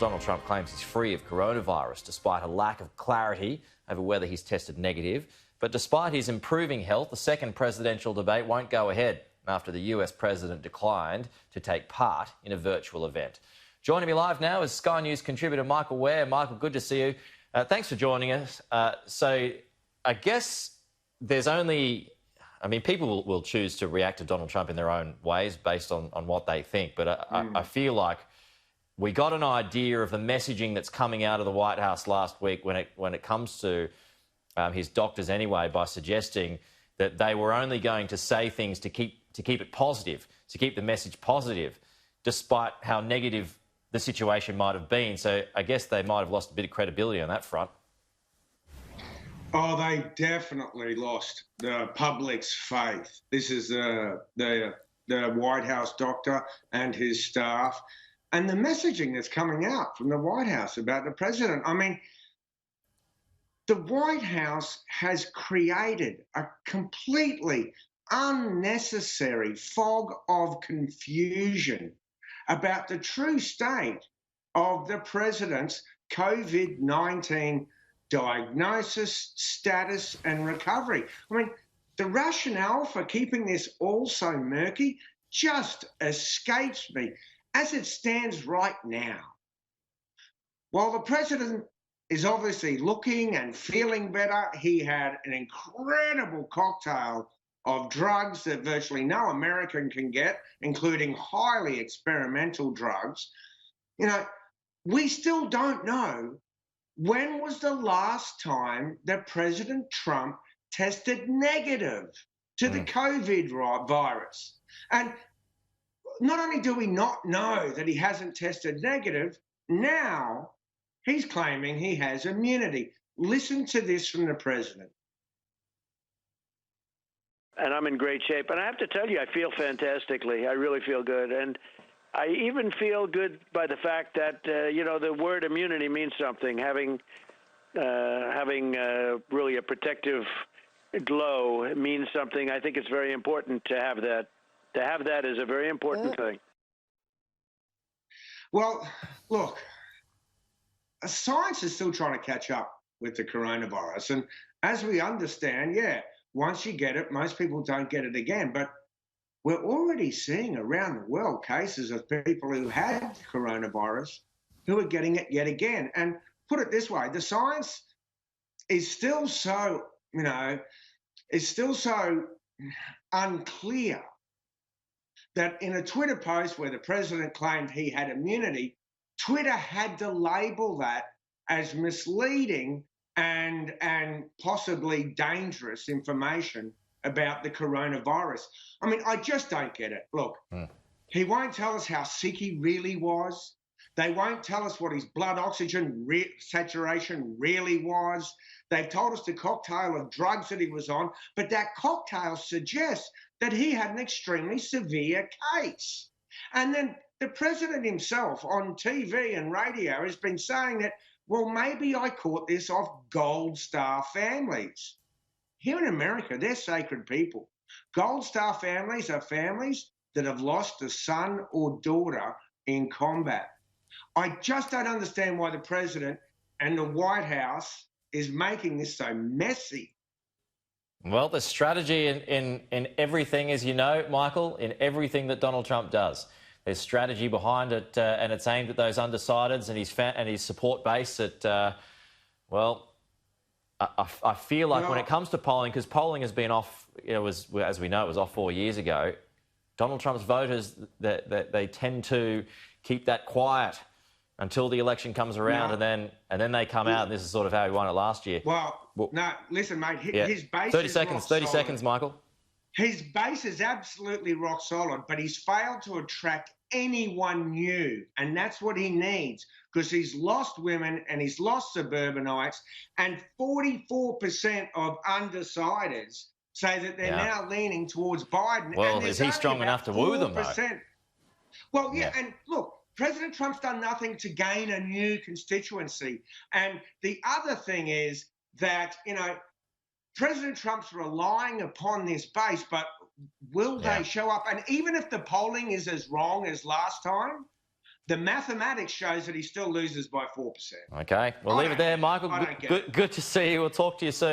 Donald Trump claims he's free of coronavirus despite a lack of clarity over whether he's tested negative. But despite his improving health, the second presidential debate won't go ahead after the US president declined to take part in a virtual event. Joining me live now is Sky News contributor Michael Ware. Michael, good to see you. Thanks for joining us. So I guess there's only... people will choose to react to Donald Trump in their own ways based on what they think. But I feel like we got an idea of the messaging that's coming out of the White House last week when it comes to his doctors anyway, by suggesting that they were only going to say things to keep it positive, to keep the message positive, despite how negative the situation might have been. So I guess they might have lost a bit of credibility on that front. Oh, they definitely lost the public's faith. This is the White House doctor and his staff, and the messaging that's coming out from the White House about the president. I mean, the White House has created a completely unnecessary fog of confusion about the true state of the president's COVID-19 diagnosis, status, and recovery. I mean, the rationale for keeping this all so murky just escapes me. As it stands right now, while the president is obviously looking and feeling better, he had an incredible cocktail of drugs that virtually no American can get, including highly experimental drugs. You know, we still don't know when was the last time that President Trump tested negative to the COVID virus. And not only do we not know that he hasn't tested negative, now he's claiming he has immunity. Listen to this from the president. And I'm in great shape. And I have to tell you, I feel fantastically. I really feel good. And I even feel good by the fact that, the word immunity means something. Having really a protective glow means something. I think it's very important to have that. To have that is a very important thing. Well, look, science is still trying to catch up with the coronavirus. And as we understand, once you get it, most people don't get it again. But we're already seeing around the world cases of people who had coronavirus who are getting it yet again. And put it this way, the science is still so, unclear that in a Twitter post where the president claimed he had immunity, Twitter had to label that as misleading and possibly dangerous information about the coronavirus. I mean, I just don't get it. Look, he won't tell us how sick he really was. They won't tell us what his blood oxygen saturation really was. They've told us the cocktail of drugs that he was on, but that cocktail suggests that he had an extremely severe case. And then the president himself on TV and radio has been saying that, well, maybe I caught this off Gold Star families. Here in America, they're sacred people. Gold Star families are families that have lost a son or daughter in combat. I just don't understand why the president and the White House is making this so messy. Well, the strategy in everything, as you know, Michael, in everything that Donald Trump does. There's strategy behind it, and it's aimed at those undecideds and his support base. I feel like when it comes to polling, because polling has been off, as we know, it was off 4 years ago. Donald Trump's voters, they tend to keep that quiet until the election comes around, and then they come out, and this is sort of how he won it last year. Well, no, listen, mate, his base 30 is seconds, 30 seconds, Michael. His base is absolutely rock solid, but he's failed to attract anyone new, and that's what he needs, because he's lost women and he's lost suburbanites, and 44% of undecideds say that they're now leaning towards Biden. Well, is he strong enough to woo them, though? Well, and look, President Trump's done nothing to gain a new constituency. And the other thing is that, President Trump's relying upon this base, but will they show up? And even if the polling is as wrong as last time, the mathematics shows that he still loses by 4%. Okay, we'll leave it there, Michael. I don't get it. Good to see you. We'll talk to you soon.